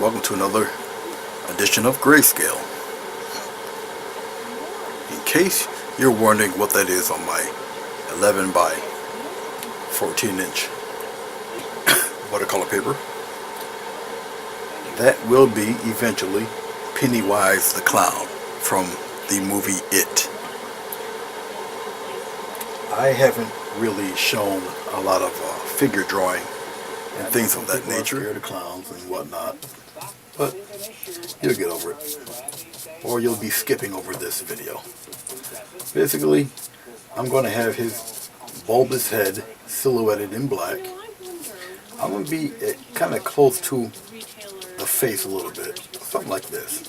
welcome to another edition of Grayscale. In case you're wondering what that is on my 11 by 14 inch watercolor paper, that will be eventually Pennywise the Clown from the movie It. I haven't really shown a lot of figure drawing and things of that nature, the clowns and whatnot, but you'll get over it, or you'll be skipping over this video. Basically, I'm going to have his bulbous head silhouetted in black. I'm going to be kind of close to the face a little bit, something like this.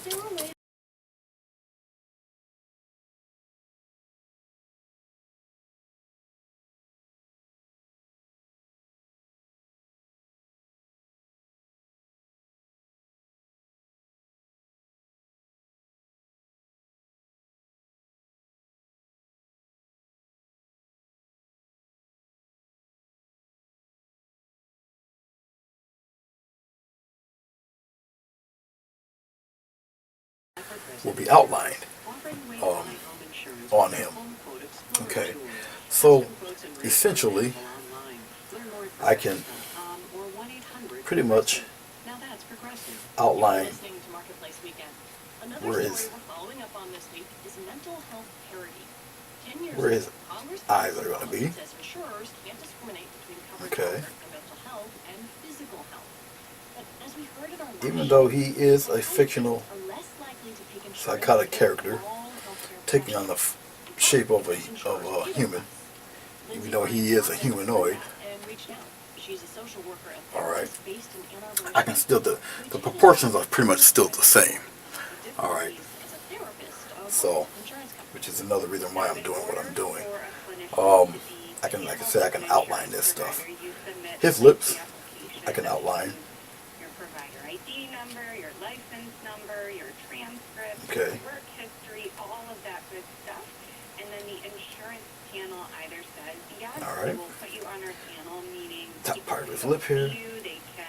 Will be outlined on him. Okay, so essentially I can pretty much outline where his eyes are going to be. Okay. Even though he is a fictional psychotic character taking on the shape of a human, even though he is a humanoid. Alright, I can still, the proportions are pretty much still the same. Alright, so, which is another reason why I'm doing what I'm doing. I can, like I said, I can outline this stuff. His lips, I can outline. Okay. Work history, all of that good stuff. And then the insurance panel either says, yes, alright, we'll put you on our panel, meaning top part of his lip here.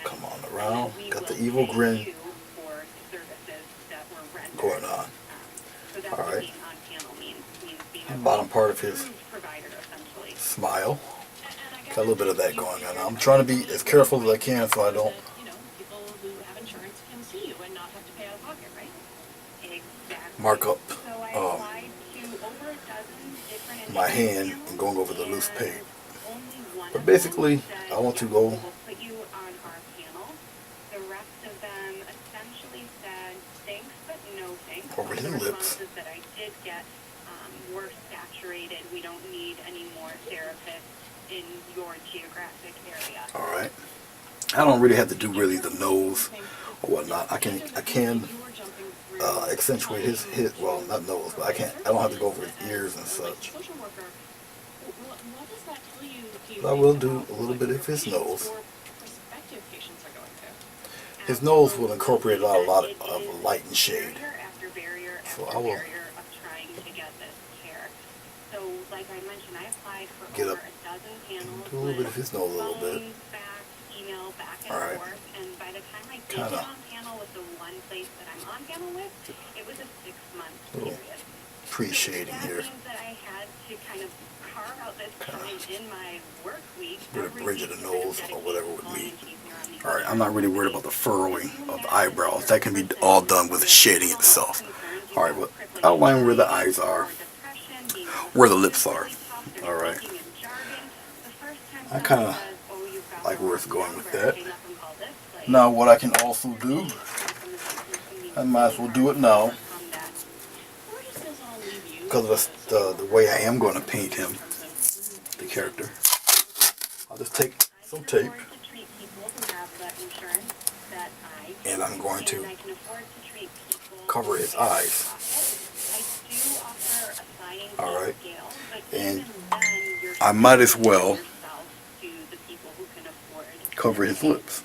Come on around. Got the evil grin going on. Alright. And bottom part of his smile. Got a little bit of that going on. I'm trying to be as careful as I can so I don't mark up my hand and going over the loose paint. But basically, I want to go over his lips. Alright. I don't really have to do really the nose or whatnot. I can accentuate his well, not nose, but I don't have to go over his ears and such. But I will do a little bit of his nose. His nose will incorporate a lot of light and shade. So I will get up, do a little bit of his nose a little bit. Alright. Kind of little pre-shading here. Bit of bridge of the nose or whatever would meet. Alright, I'm not really worried about the furrowing of the eyebrows. That can be all done with the shading itself. Alright, but outline where the eyes are, where the lips are. Alright. I kind of like where it's going with that. Now what I can also do, I might as well do it now, because of the way I am going to paint him, the character. I'll just take some tape and I'm going to cover his eyes. Alright, and I might as well cover his lips.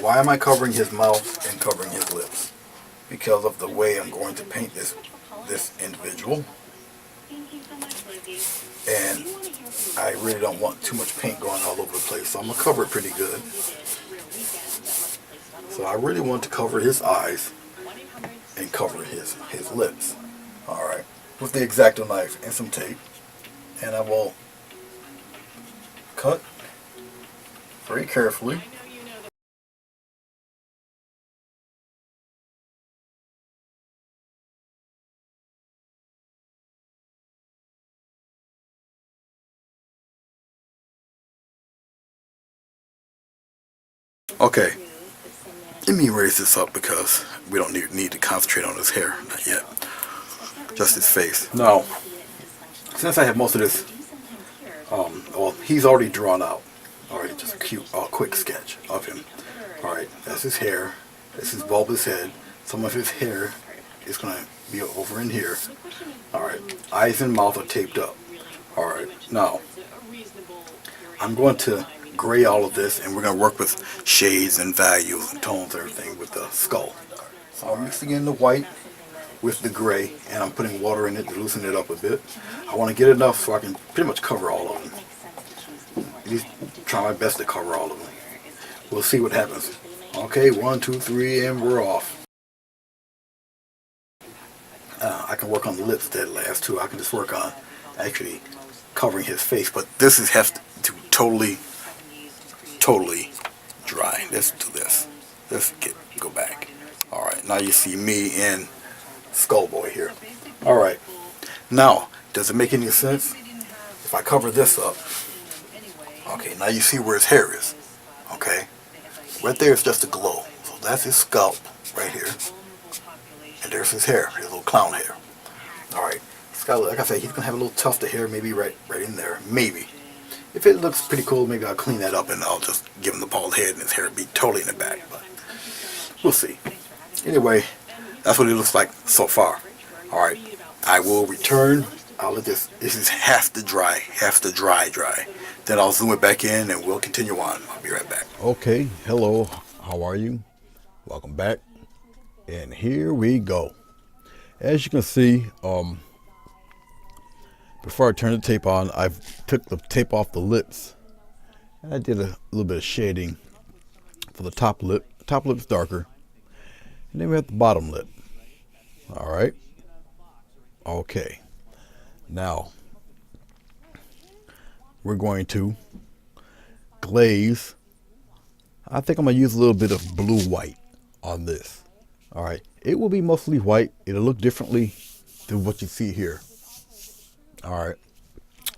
Why am I covering his mouth and covering his lips? Because of the way I'm going to paint this individual. and I really don't want too much paint going all over the place, so I'm gonna cover it pretty good. So I really want to cover his eyes and cover his lips. All right, with the X-Acto knife and some tape, and I will cut very carefully. Okay, let me erase this up because we don't need to concentrate on his hair, not yet. Just his face. Now, since I have most of this, well, he's already drawn out. All right, just a cute, quick sketch of him. All right, that's his hair. That's his bulbous head. Some of his hair is gonna be over in here. All right, eyes and mouth are taped up. All right, now I'm going to gray all of this, and we're going to work with shades and values and tones and everything with the skull. So I'm mixing in the white with the gray, and I'm putting water in it to loosen it up a bit. I want to get enough so I can pretty much cover all of them. At least try my best to cover all of them. We'll see what happens. Okay, 1, 2, 3, and we're off. I can work on the lips that last too. I can just work on actually covering his face, but this has to totally dry. Let's do this. Let's go back. All right, now you see me and Skullboy here. All right, now does it make any sense if I cover this up? Okay, now you see where his hair is. Okay, right there is just a glow. So that's his scalp right here, and there's his hair, his little clown hair. All right, it's got, like I said, he's gonna have a little tuft of hair, maybe right in there, maybe. If it looks pretty cool, maybe I'll clean that up and I'll just give him the bald head and his hair be totally in the back. But we'll see. Anyway, that's what it looks like so far. Alright, I will return. I'll let this has to dry. Dry. Then I'll zoom it back in and we'll continue on. I'll be right back. Okay, hello. How are you? Welcome back. And here we go. As you can see, before I turn the tape on, I took the tape off the lips, and I did a little bit of shading for the top lip. Top lip's darker, and then we have the bottom lip. All right. Okay. Now we're going to glaze. I think I'm gonna use a little bit of blue white on this. All right. It will be mostly white. It'll look differently than what you see here. All right,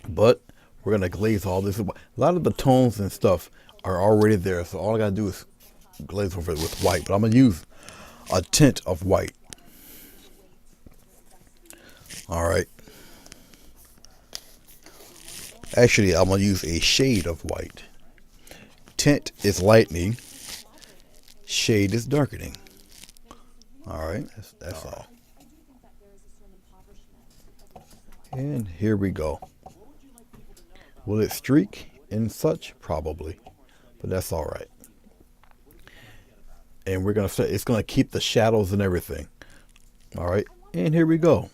but we're gonna glaze all this. A lot of the tones and stuff are already there, so all I gotta do is glaze over it with white. But I'm gonna use a tint of white. All right. Actually, I'm gonna use a shade of white. Tint is lightening. Shade is darkening. All right, that's all. And here we go. Will it streak and such? Probably, but that's all right. And we're gonna start. It's gonna keep the shadows and everything. All right, and here we go.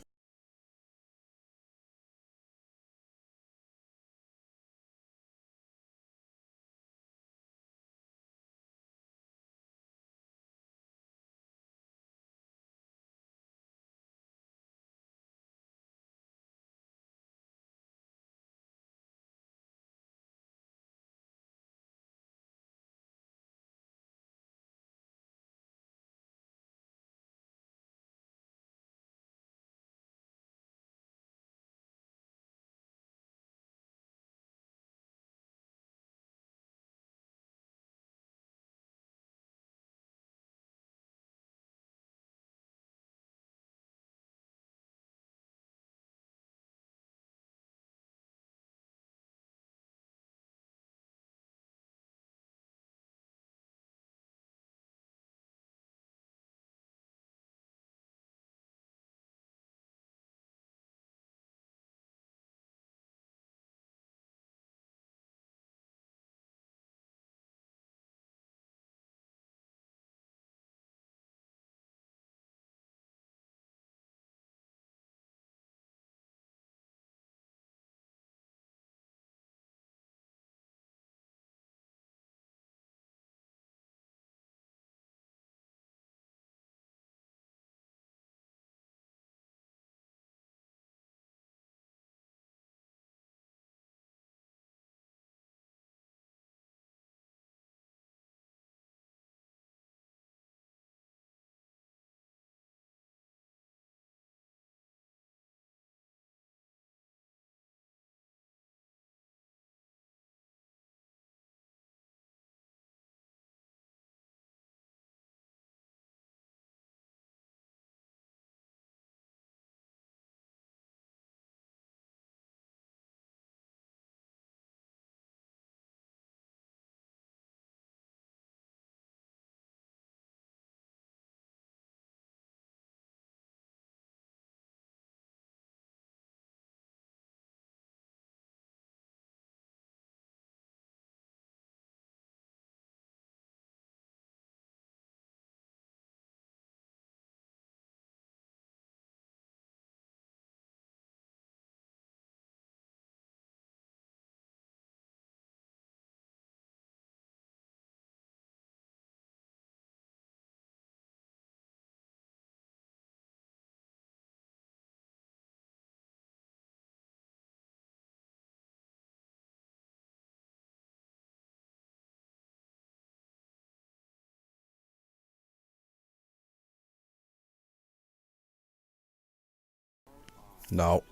Now,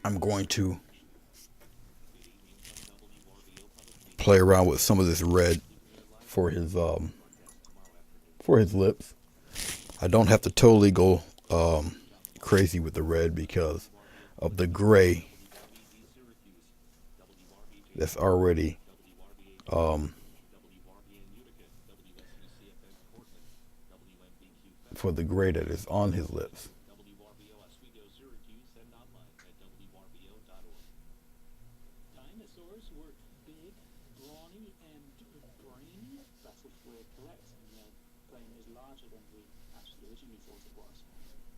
I'm going to play around with some of this red for his lips. I don't have to totally go crazy with the red because of the gray that's already for the gray that is on his lips. Dinosaurs were big, brawny, and brainy. That's if we're correct, and their brain is larger than we actually originally thought it was.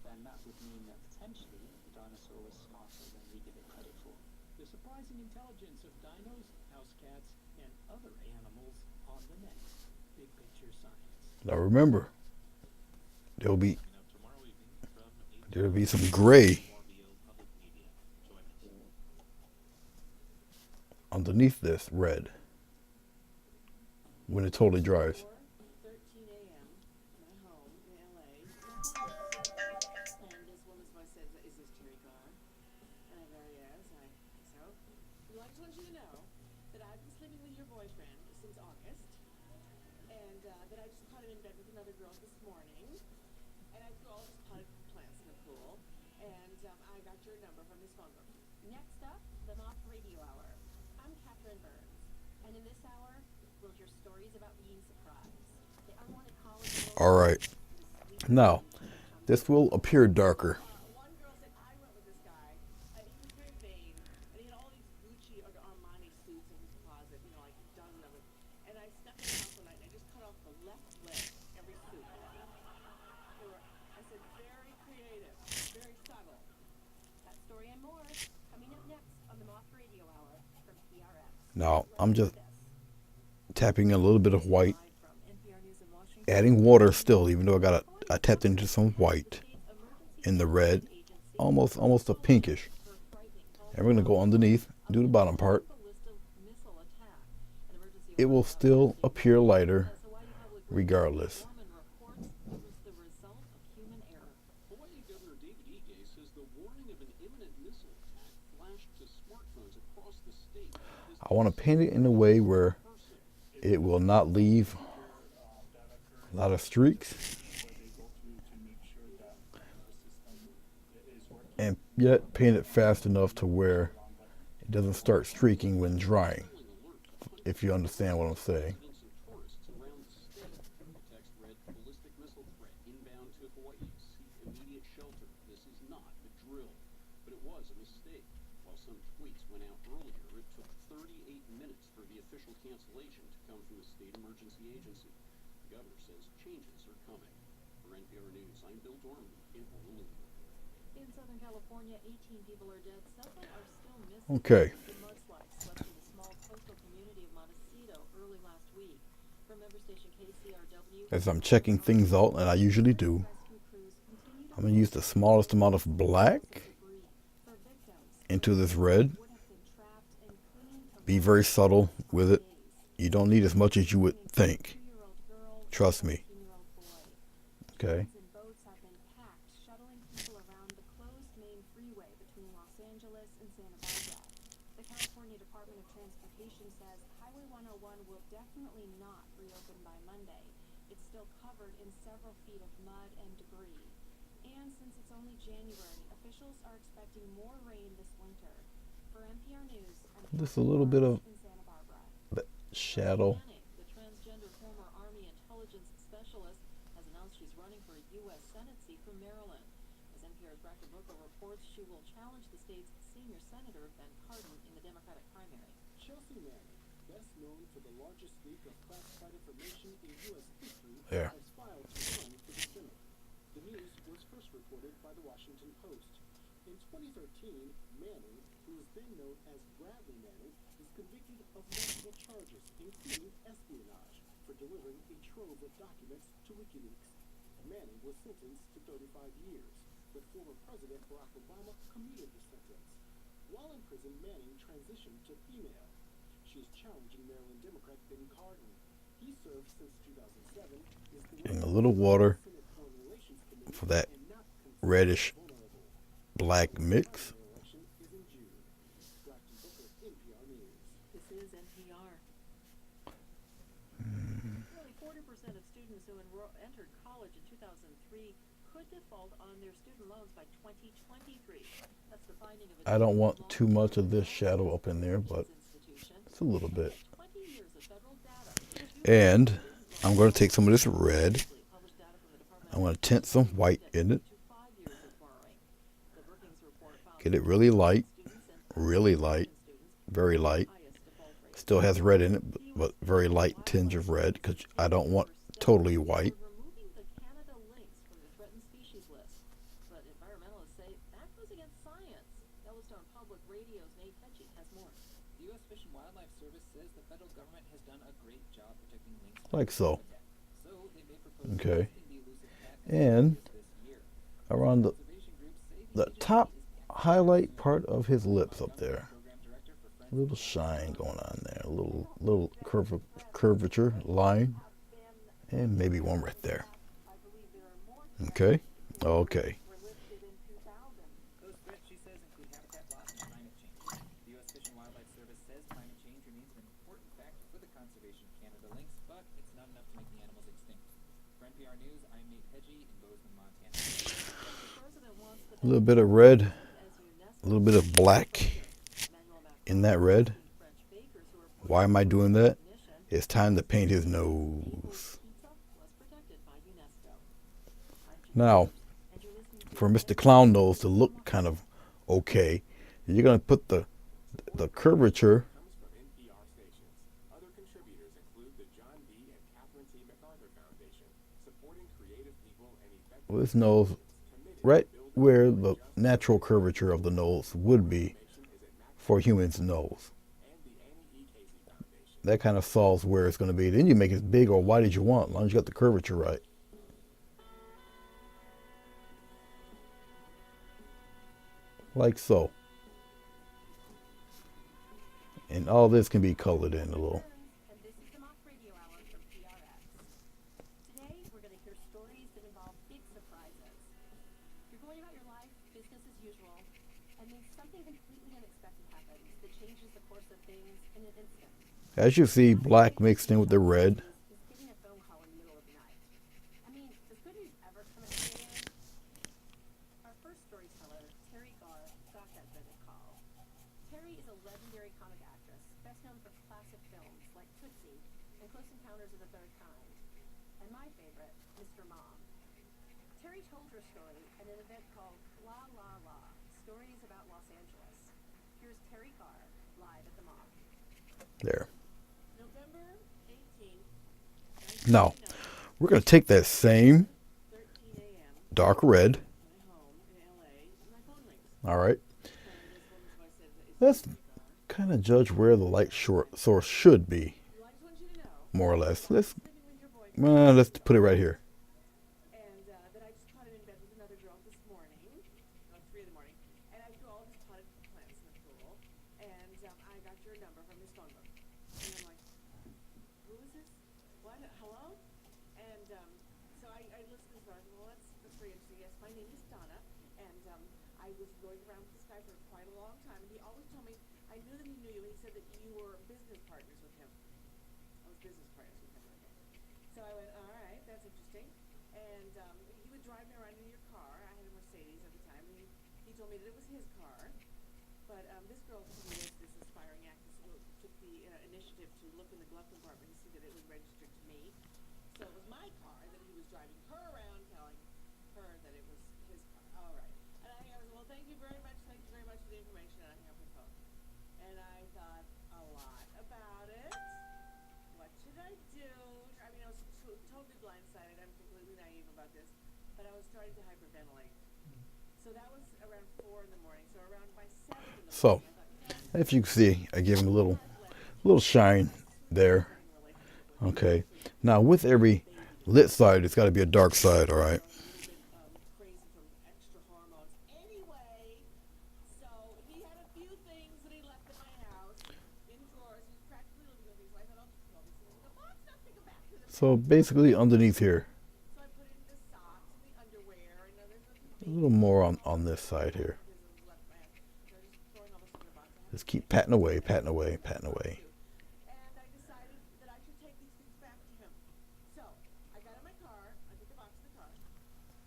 Then that would mean that potentially the dinosaur was smarter than we give it credit for. The surprising intelligence of dinos, house cats, and other animals on the next Big Picture Science. Now remember, there'll be some gray underneath this red when it totally dries. 4:13 a.m. my home in LA. And this woman's voice says, "Is this Terry Garr?" And I go, "Yes, I think so. Well, I just want you to know that I've been sleeping with your boyfriend since August, and that I just caught him in bed with another girl this morning, and I threw all his potted plants in the pool, and I got your number from his phone book." Next up, the Moth Radio Hour. I'm Catherine Burns, and in this hour, we'll hear stories about being surprised. The unwanted college All right. Now, this will appear darker. One girl said, "I went with this guy, and he was very vain, and he had all these Gucci or Armani suits in his closet, you know, like a dozen of them. And I stepped in the house one night, and I just cut off the left leg, every suit." I said, "Very creative, very subtle." That story and more coming up next on the Moth Radio Hour from PRX. Now, I'm just tapping in a little bit of white, Live from NPR News in Washington. adding water still, even though I tapped into some white in the red, almost a pinkish. And we're going to go underneath, do the bottom part. It will still appear lighter regardless. Hawaii Governor David Ige says the warning of an imminent missile attack flashed to smartphones across the state. I want to paint it in a way where it will not leave a lot of streaks, and yet paint it fast enough to where it doesn't start streaking when drying, if you understand what I'm saying. Tourists around the state. The text read, "Ballistic missile threat inbound to Hawaii. Seek immediate shelter. This is not a drill." But it was a mistake. While some tweets went out earlier, it took 38 minutes for the official cancellation to come from the state emergency agency. The governor says changes are coming. For NPR News, I'm Bill Dorman in Honolulu. In Southern California, 18 people are dead. Several are still missing. Okay. The mudslide swept through the small coastal community of Montecito early last week. From member station KCRW, As I'm checking things out, and I usually do, rescue crews continue to I'm going to use the smallest amount of black debris for victims into this red. would have been trapped and clinging to Be very subtle with it. You don't need as much as you would think. 2-year-old girl, Trust me. 18-year-old boy. Okay. Trains and boats have been packed, shuttling people around the closed main freeway between Los Angeles and Santa Barbara. The California Department of Transportation says Highway 101 will definitely not reopen by Monday. It's still covered in several feet of mud and debris. And since it's only January, officials are expecting more rain this winter. For NPR News, I'm Just a little bit of in Santa Barbara. shadow. The transgender former Army intelligence specialist has announced she's running for a U.S. Senate seat from Maryland. As NPR's Bracken Booker reports, she will challenge the state's senior senator, Ben Cardin, in the Democratic primary. Chelsea Manning, best known for the largest leak of classified information in U.S. history, There. has filed to run for the Senate. The news was first reported by the Washington Post. In 2013, Manning, who is then known as Bradley Manning, was convicted of multiple charges, including espionage, for delivering a trove of documents to WikiLeaks. Manning was sentenced to 35 years, but former President Barack Obama commuted the sentence. While in prison, Manning transitioned to female. She is challenging Maryland Democrat Ben Cardin. He served since 2007. Getting a little water for that reddish black mix. Election is in June. Braxton Booker, NPR News. This is NPR. Nearly 40% of students who entered college in 2003 could default on their student loans by 2023. That's the finding of a I don't want too much of this shadow up in there, but institution. it's a little bit. 20 years of federal data. And I'm going to take some of this red. Published data from the Department I'm going to tint some white in it. to 5 years of borrowing. The Brookings report found Get it really light, students and very light. highest default rate. Still has red in it, but very light tinge of red because I don't want totally white. Removing the Canada lynx from the threatened species list, but environmentalists say that goes against science. Yellowstone Public Radio's Nate Hedgie has more. The U.S. Fish and Wildlife Service says the federal government has done a great job protecting lynx Like so. habitat. So they may propose Okay. listing the elusive cat And this year. around the Conservation groups say the top agency is highlight part of his lips up there. program director for A Friends little shine going on there. A little curvature line. And maybe one right there. Okay. Okay. Those threats, she says, include habitat loss and climate change. The U.S. Fish and Wildlife Service says climate change remains an important factor for the conservation of Canada lynx, but it's not enough to make the animals extinct. For NPR News, I'm Nate Hedgie in Bozeman, Montana. A little bit of red. A little bit of black in that red. Why am I doing that? It's time to paint his nose. Now, for Mr. Clown Nose to look kind of okay, you're going to put the curvature. Comes from NPR stations. Other contributors include the John D. and Catherine T. MacArthur Foundation, supporting creative people and effective Well, this nose right where the natural curvature of the nose would be for a human's nose. and the Annie E. Casey Foundation. That kind of solves where it's going to be. Then you make it as big or wide as you want, as long as you got the curvature right. Like so. And all this can be colored in a little. And this is the Mock Radio Hour from PRX. Today, we're going to hear stories that involve big surprises. You're going about your life, business as usual, and then something completely unexpected happens that changes the course of things in an instant. As you see, black mixed in with the red. Is getting a phone call in the middle of the night. I mean, does good news ever come at 3 a.m.? Our first storyteller, Terry Garr, got that dreaded call. Terry is a legendary comic actress, best known for classic films like Tootsie and Close Encounters of the Third Kind, and my favorite, Mr. Mom. Terry told her story at an event called La La La, Stories About Los Angeles. Here's Terry Garr, live at the Mock. There. November 18th, Now, we're going to take that same 13 a.m. dark red. My home in LA, and my phone rings. All right. And this woman's voice says, "Is Let's this Terry Garr?" kind of judge where the light source should be, Well, I just want you to know, more or less. Let's sleeping with your boyfriend, let's put it right here. and that I just caught him in bed with another girl this morning, like 3 in the morning, and I threw all of his potted plants in the pool, and I got your number from his phone book. And I'm like, who is this? What? Hello? And so I listened to this, I said, well, that's very interesting. Yes, my name is Donna, and I was going around with this guy for quite a long time, and he always told me, I knew that he knew you, and he said that you were business partners with him. I was business partners with him. So I went, all right, that's interesting. And he would drive me around in your car. I had a Mercedes at the time, and he told me that it was his car. But this girl who was this aspiring actress who took the initiative to look in the glove compartment and see that it was registered to me. So it was my car that he was driving her around, telling her that it was his car. All right. And I was, well, thank you very much for the information. And I hung up the phone. And I thought a lot about it. What should I do? I mean, I was totally blindsided. I'm completely naive about this. But I was starting to hyperventilate. So that was around 4 in the morning. So around by 7 in the morning, So, I thought, if you can see, I give him a little shine there. Okay. Now, with every lit side, it's got to be a dark side, all right? crazy from extra hormones. Anyway, so he had a few things that he left in my house in drawers. He was practically living with these. So I thought, I'll just put all these things in the box. I'll take them back to them. So, basically, underneath here, So I put in the socks and the underwear and a little more on this side here. his Just keep patting away, patting away, patting away. And I decided that I should take these things back to him. So I got in my car, I put the box in the car,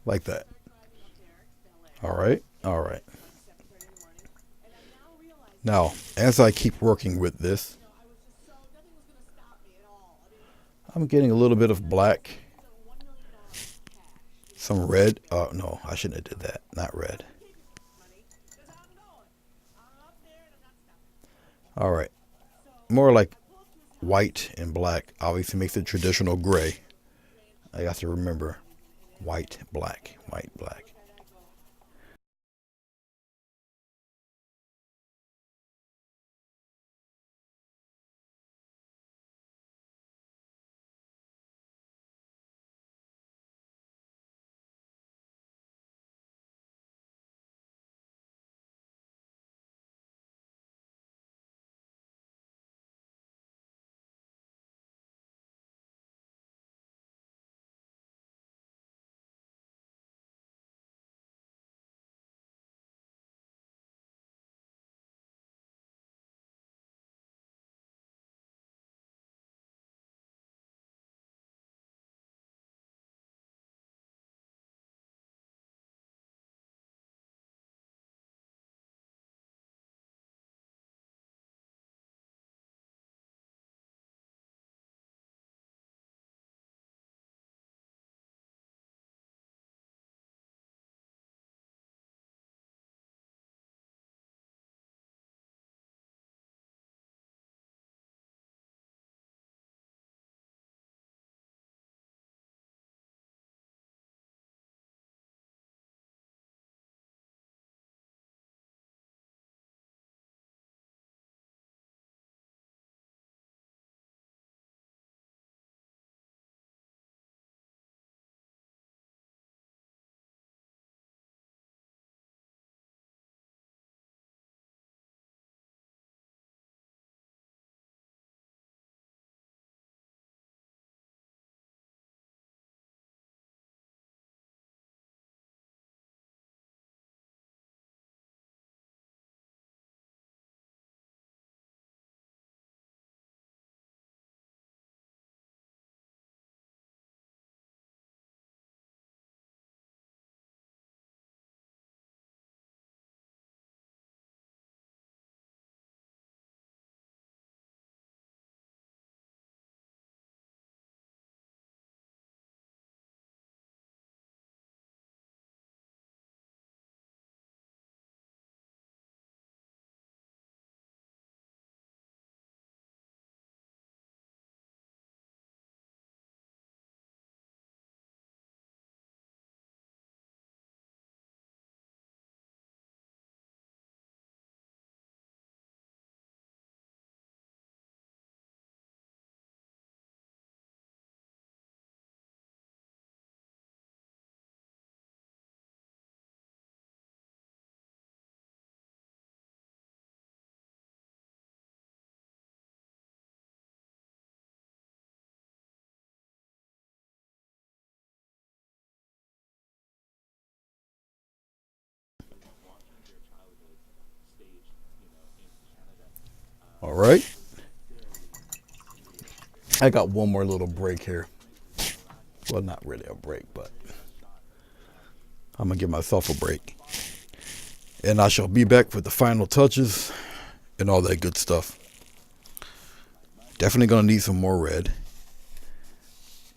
Like that. started driving up there to Bel Air. All right, all right. It's like 7:30 in the morning, and I now realize Now, as I keep working with this, I was just so nothing was gonna stop me at all. I mean, I'm getting a little bit of black, it's a $1 million cash. some red. No, I shouldn't have did that. Not red. Money, because I'm going. I'm up there and I'm not stopping. All right. More like white and black. Obviously makes it traditional gray. I got to remember white, black, white, black. All right. I got one more little break here. Well, not really a break, but I'm going to give myself a break. And I shall be back with the final touches and all that good stuff. Definitely going to need some more red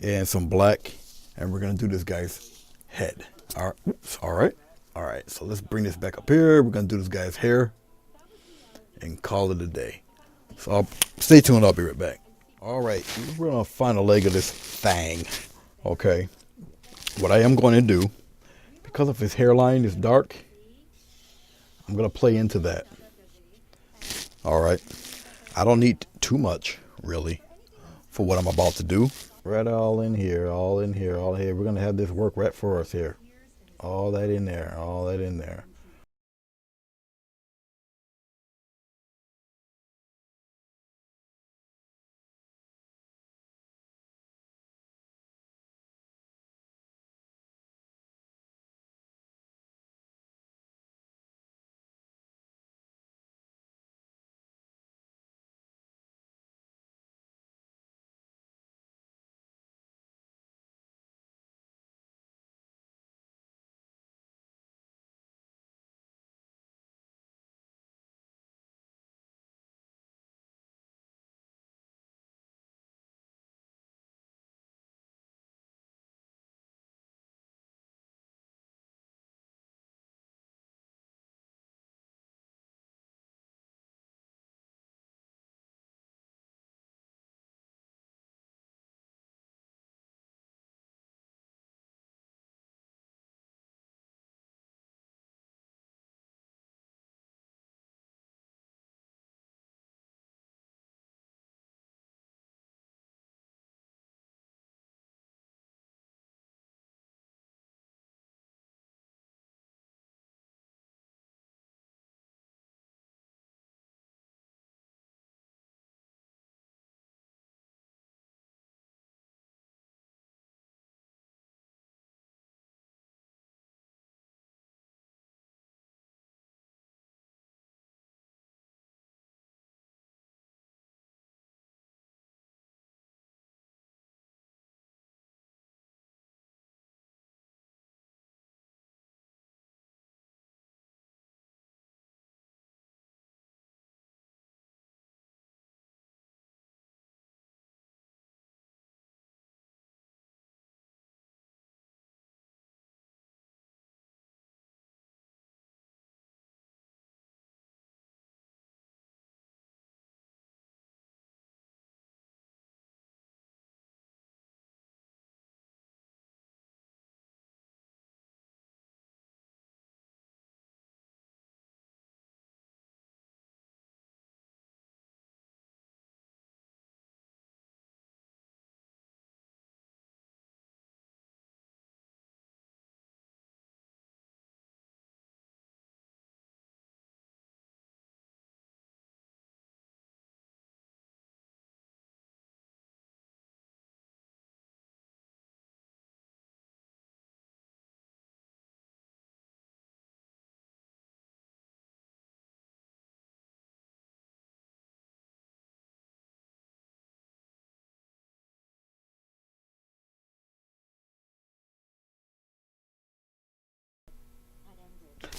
and some black. And we're going to do this guy's head. All right. Oops. All right. All right. So let's bring this back up here. We're going to do this guy's hair and call it a day. So stay tuned. I'll be right back. All right. We're on the final leg of this thing. Okay. What I am going to do, because of his hairline is dark, I'm going to play into that. All right. I don't need too much, really, for what I'm about to do. Right all in here, all in here, all here. We're going to have this work right for us here. All that in there, all that in there.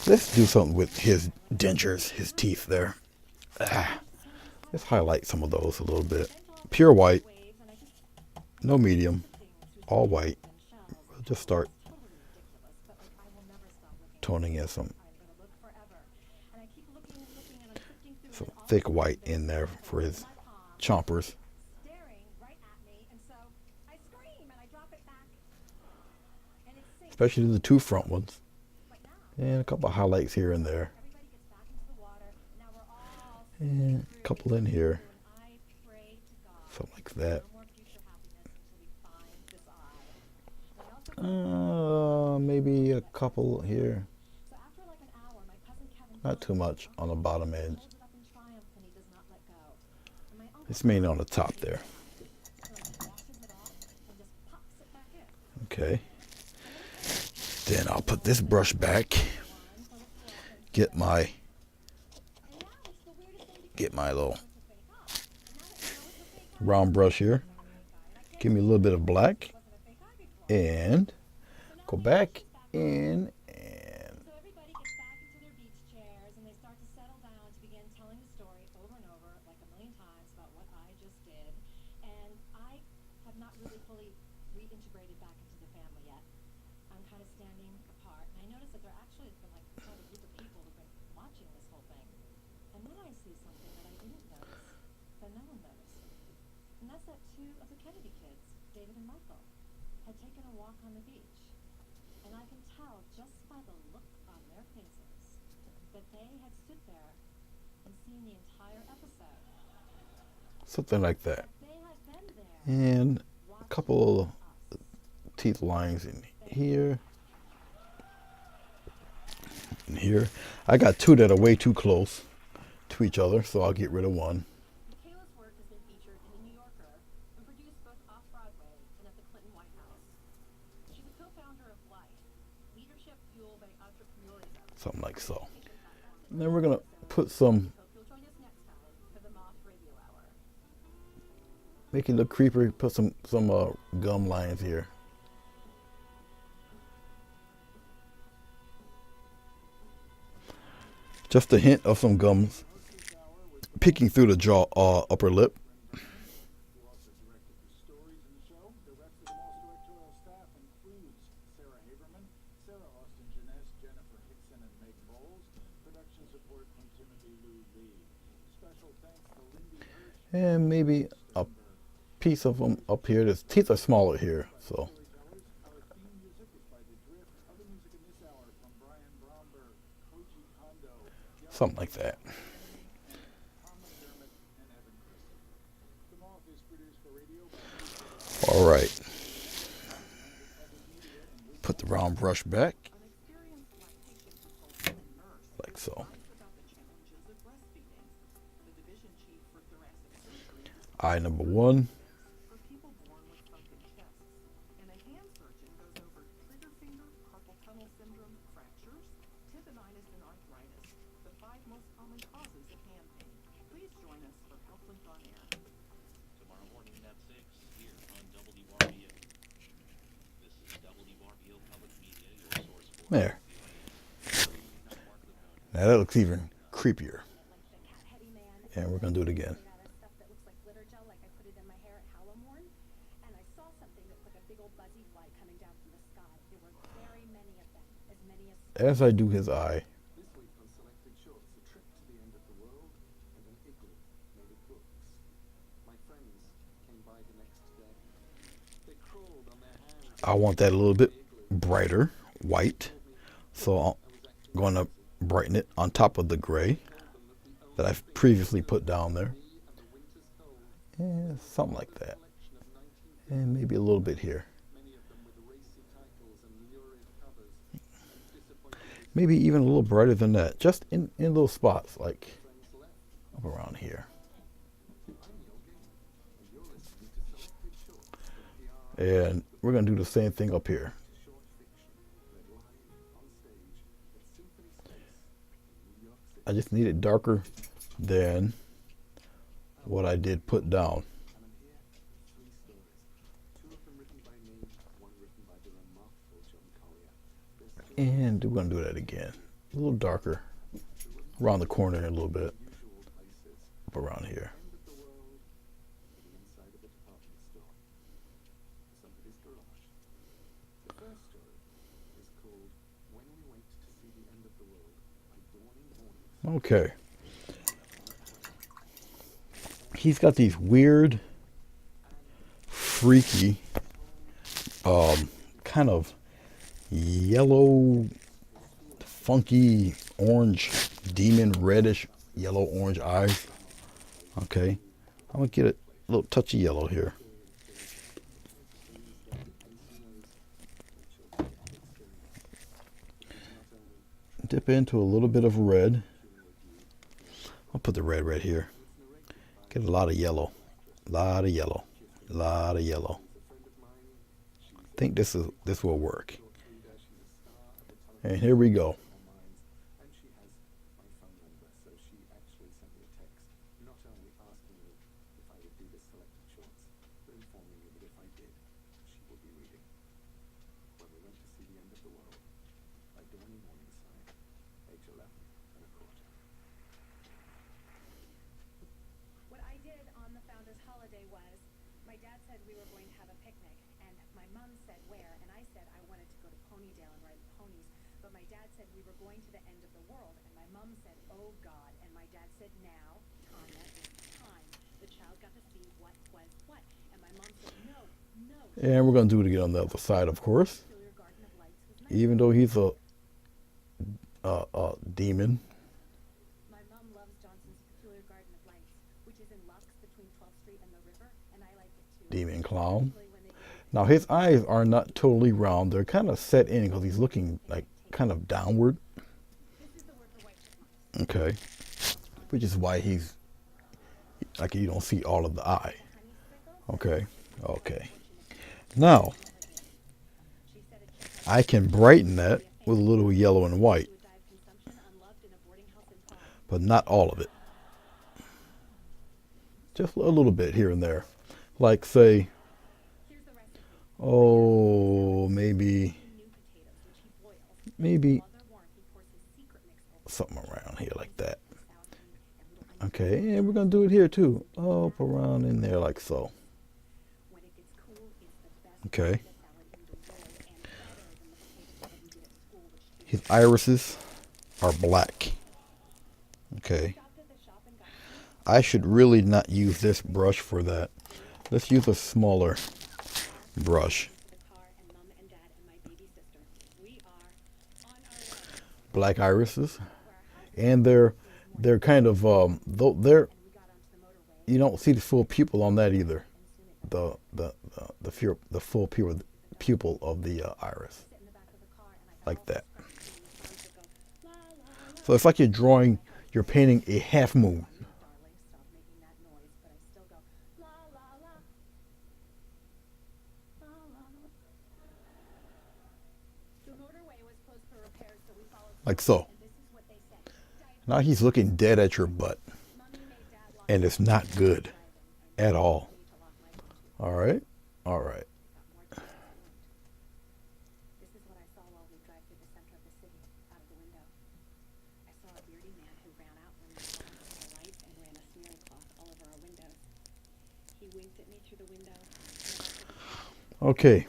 Let's do something with his dentures, his teeth there. Let's highlight some of those a little bit. Pure white, no medium, all white. We'll just start toning in some thick white in there for his chompers. Especially the two front ones. And a couple of highlights here and there. And a couple in here. Something like that. Maybe a couple here. Not too much on the bottom edge. It's mainly on the top there. Okay. Then I'll put this brush back. Get my little round brush here. Give me a little bit of black. And go back in and had taken a walk on the beach, and I can tell just by the look on their faces that they had stood there and seen the entire episode. something like that. They had been there. And a couple of teeth lines in here. And here. I got two that are way too close to each other, so I'll get rid of one. Michaela's work has been featured in The New Yorker and produced both off-Broadway and at the Clinton White House. She's a co-founder of Life, leadership fueled by entrepreneurialism. Something like so. And then we're going to put some, Hope you'll join us next time for the Moth Radio Hour. make it look creepier, put some gum lines here. Just a hint of some gums picking through the jaw, upper lip. Who also directed the stories in the show. The rest of the Moss directorial staff includes Sarah Haberman, Sarah Austin Jeunesse, Jennifer Hickson, and Meg Bowles. Production support from Timothy Lou Lee. Special thanks to Lindy Hirsch. And maybe a piece of them up here. The teeth are smaller here, so. Storytellers. Our theme music is by The Drift. Other music in this hour from Brian Bromberg, Koji Kondo, Something like that. Tom McDermott, and Evan Christie. The Moth is produced for radio by All right. Put the round brush back. Like so. Eye number one. For people born with sunken chests, and a hand surgeon goes over trigger finger, carpal tunnel syndrome, fractures, tendonitis, and arthritis, the 5 most common causes of hand pain. Please join us for HealthLink on Air. Tomorrow morning at 6 here on WRBO. This is WRBO Public Media, your source for There. Now that looks even creepier. And we're going to do it again. Stuff that looks like glitter gel, like I put it in my hair at Halloween, and I saw something that's like a big old buzzy fly coming down from the sky. There were very many of them, as many as As I do his eye. This week on Selected Shorts, a trip to the end of the world and an igloo made of books. My friends came by the next day. They crawled on their hands. I want that a little bit brighter, white. So I'm going to brighten it on top of the gray that I've previously put down there. And something like that. And maybe a little bit here. Many of them with racy titles and lurid covers. Disappointed Maybe even a little brighter than that. Just in little spots, like friends left. up around here. I'm Yogi, and you're listening to Selected Shorts from PR And we're going to do the same thing up here. short fiction, read live on stage at Symphony Space in New York City. I just need it darker than what I did put down. And I'm here with 3 stories. 2 of them written by me, 1 written by the remarkable John Collier. There's And we're going to do that again. A little darker. Around the corner a little bit. Up around here. End of the world, the inside of a department store, somebody's garage. The first story is called When We Went to See the End of the World by Dawning Morning. Okay. He's got these weird, freaky, kind of yellow, funky, orange, demon, reddish, yellow, orange eyes. Okay. I'm going to get a little touchy yellow here. Dip into a little bit of red. I'll put the red right here. Get a lot of yellow. Lot of yellow. Lot of yellow. I think this will work. And here we go. And she has my phone number, so she actually sent me a text, not only asking me if I would do the selected shorts, but informing me that if I did, she would be reading When We Went to See the End of the World by Dawning Morningside, age 11 and a quarter. What I did on the Founders Holiday was, my dad said we were going to have a picnic, and my mom said where, and I said I wanted to go to Ponydale and ride the ponies, but my dad said we were going to the end of the world, and my mom said, oh God, and my dad said, now, Tanya, is the time. The child got to see what was what, and my mom said, no, no. And we're going to do it again on the other side, of course. Peculiar Garden of Lights was nice. Even though he's a demon. My mom loves Johnson's Peculiar Garden of Lights, which is in Lux between 12th Street and the river, and I like it too. Demon clown. Especially when they get Now his eyes are not totally round. They're kind of set in because he's looking like kind of downward. This is the word for white chipmunks. Okay. Which is why he's like you don't see all of the eye. Okay. Okay. Now She said it just I can brighten that with a little yellow and white, would die of consumption unloved in a boarding house in Prague. but not all of it. Just a little bit here and there. Like say, Here's the recipe. oh, maybe New potatoes, which he boils. maybe While they're warm, he pours his secret mix over something around here like that. sour cream and little onions. Okay, and we're gonna do it here too. Up around in there like so. When it gets cool, it's the best Okay. potato salad in the world, and better than the potatoes that we did at school, which His irises are black. Okay. stopped at the shop and got I should really not use this brush for that. Let's use a smaller brush. to the car, and Mom and Dad and my baby sister. We are on our way. Black irises. And they're kind of though they're We got onto the motorway, you don't see the full pupil on that either. and soon it The full pupil of the iris. sit in the back of the car, and I got Like all that. scratchy, and my arms would go, la, la, la. So it's like you're painting a half moon. Darling, stop making that noise, but I still go, la, la, la. La, la, la. The motorway was closed for repairs, so we followed Like so. and this is what they said. Now he's looking dead at your butt. Mommy made Dad lock And it's not good driving, and at all. me to lock my door too. Alright? Alright. Got more times than I wanted. This is what I saw while we drive through the center of the city, out of the window. I saw a beardy man who ran out when we saw him from the lights and ran a smearing cloth all over our windows. He winked at me through the window. And Okay.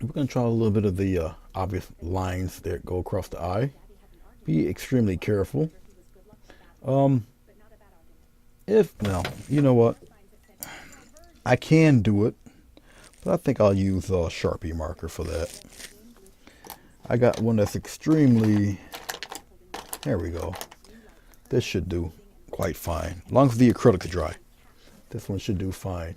We're going to try a little bit of the obvious lines that go across the eye. Be extremely careful. but not a bad argument. Now, you know what? Signs that said, I can do it, but I think I'll use a Sharpie marker for that. I got one that's extremely, there we go. This should do quite fine, as long as the acrylic's dry. This one should do fine.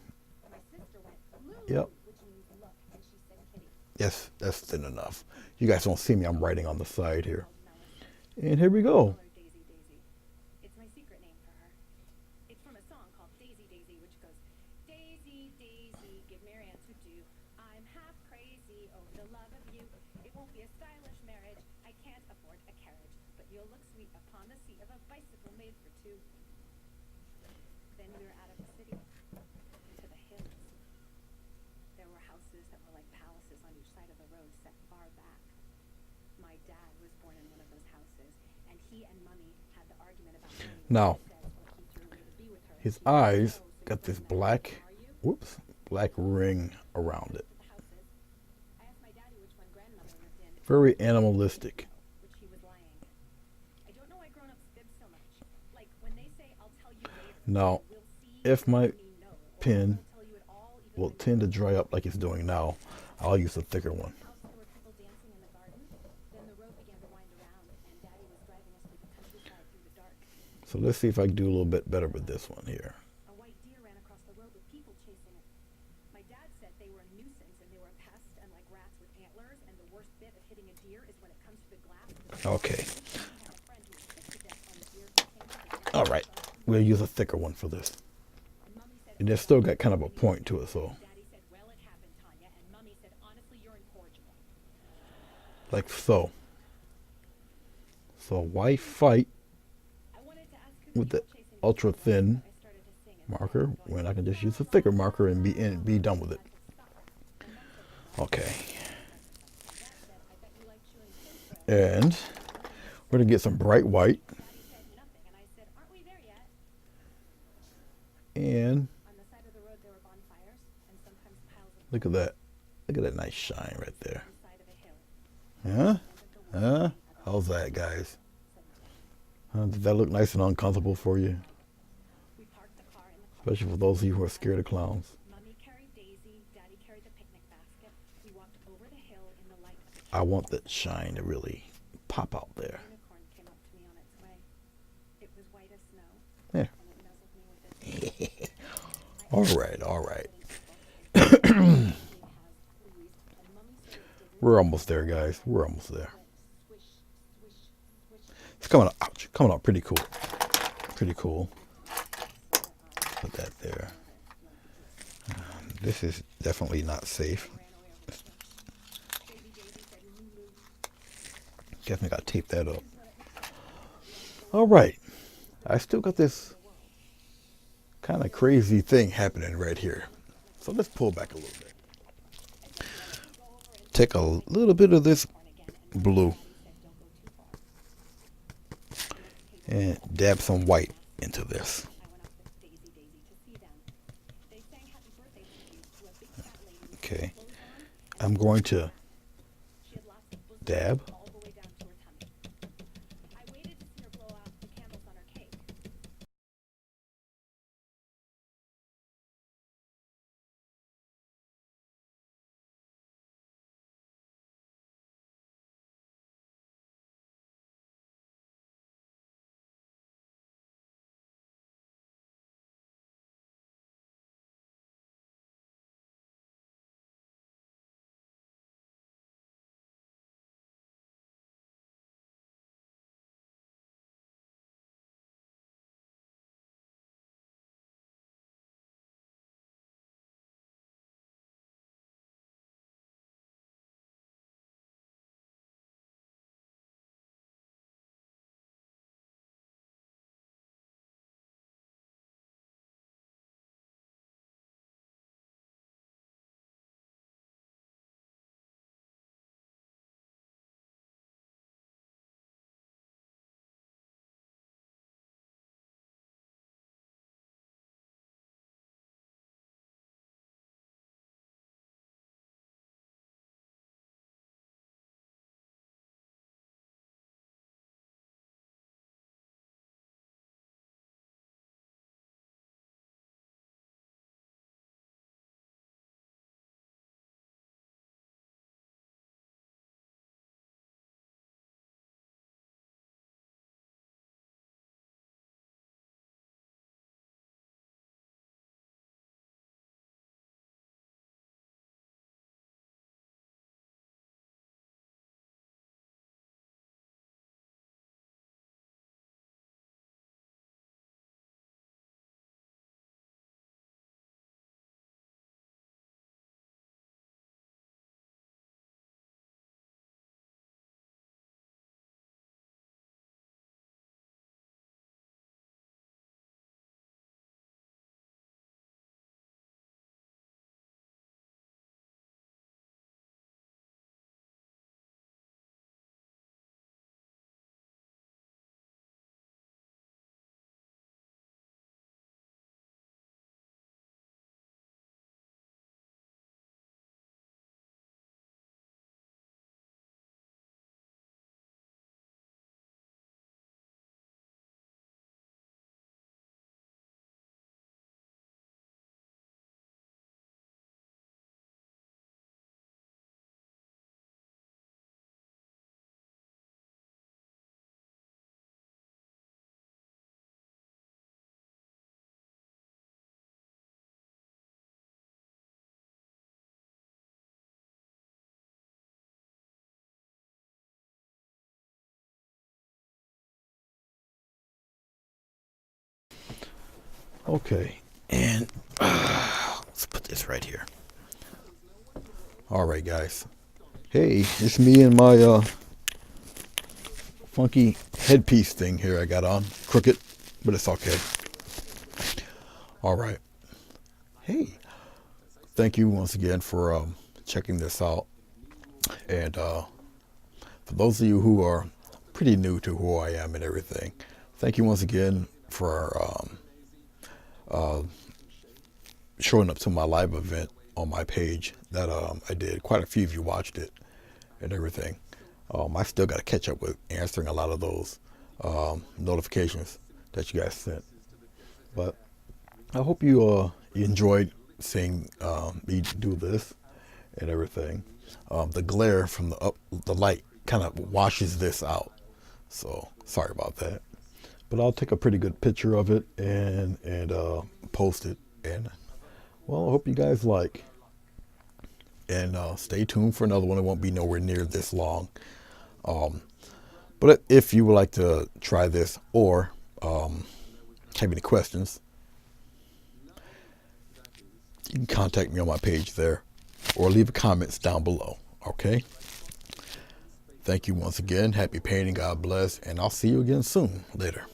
my sister went, Yep. which means look, and she said kitty. Yes, that's thin enough. You guys don't see me, I'm writing on the side here. And here we go. Daisy Daisy. It's my secret name for her. It's from a song called Daisy Daisy, which goes, Daisy Daisy, give Marianne to do. I'm half crazy over the love of you. It won't be a stylish marriage. I can't afford a carriage, but you'll look sweet upon the seat of a bicycle made for two. Then we were out of the city, into the hills. There were houses that were like palaces on each side of the road, set far back. My dad was born in one of those houses, and he and Mummy had the argument about Now, he threw away to be with her. his eyes got this black, whoops, black ring around it. I asked my daddy which one grandmother lived in, Very animalistic. which he was lying. I don't know why grown-ups fib so much. Like when they say, "I'll tell you later." Now, We'll see if my me know, or pen I'll tell you it all, even will when tend to dry up like it's doing now, I'll use a thicker one. house there were people dancing in the garden. Then the road began to wind around, and Daddy was driving us through the countryside through the dark. So let's see if I can do a little bit better with this one here. A white deer ran across the road with people chasing it. My dad said they were a nuisance and they were a pest and like rats with antlers. And the worst bit of hitting a deer is when it comes to the glass. Okay. He had a friend who was sick to death on the deer who came up with All right. We'll use a thicker one for this. and Mummy said, And it's still got kind of a point to it, so Daddy said, well, it happened, Tanya. And Mummy said, honestly, you're incorrigible. like so. So why fight I wanted to ask who with the chasing me ultra was, thin but I started to sing and marker when I can just use a thicker marker and be done with it? Okay. I bet you like chewing toast, And we're gonna get some bright white. Daddy said nothing. And I said, aren't we there yet? And On the side of the road, there were bonfires and sometimes piles of look at that. Look at that nice shine right there. on the side of a hill. Huh? Huh? How's that, guys? Does that look nice and uncomfortable for you? We parked the car in the car. Especially for those of you who are scared of clowns. Mummy carried Daisy, Daddy carried the picnic basket. We walked over the hill in the light of the I want that shine to really pop out there. unicorn came up to me on its way. It was white as snow. Yeah. And it nuzzled me with its All right, all right. has fleas, and Mummy said it didn't. We're almost there, guys. We're almost there. Swish, swish, swish. It's coming out. Ouch, coming out pretty cool. Pretty cool. Put that there. This is definitely not safe. Definitely got to tape that up. All right. I still got this kind of crazy thing happening right here. So let's pull back a little bit. Take a little bit of this blue and dab some white into this. I went up with Daisy to see them. They sang happy birthday to a big fat lady with Okay. clothes on. I'm going to She had lots of bosoms dab. all the way down to her tummy. I waited to see her blow out the candles on her cake. Okay, and let's put this right here. All right, guys. Hey, it's me and my funky headpiece thing here I got on. Crooked, but it's okay. All right. Hey, thank you once again for checking this out. And for those of you who are pretty new to who I am and everything, thank you once again for showing up to my live event on my page that I did. Quite a few of you watched it and everything. I still got to catch up with answering a lot of those notifications that you guys sent. But I hope you enjoyed seeing me do this and everything. The glare from the light kind of washes this out. So sorry about that. But I'll take a pretty good picture of it and post it. And well, I hope you guys like. And stay tuned for another one. It won't be nowhere near this long. But if you would like to try this or have any questions, you can contact me on my page there or leave comments down below. Okay? Thank you once again. Happy painting. God bless. And I'll see you again soon. Later.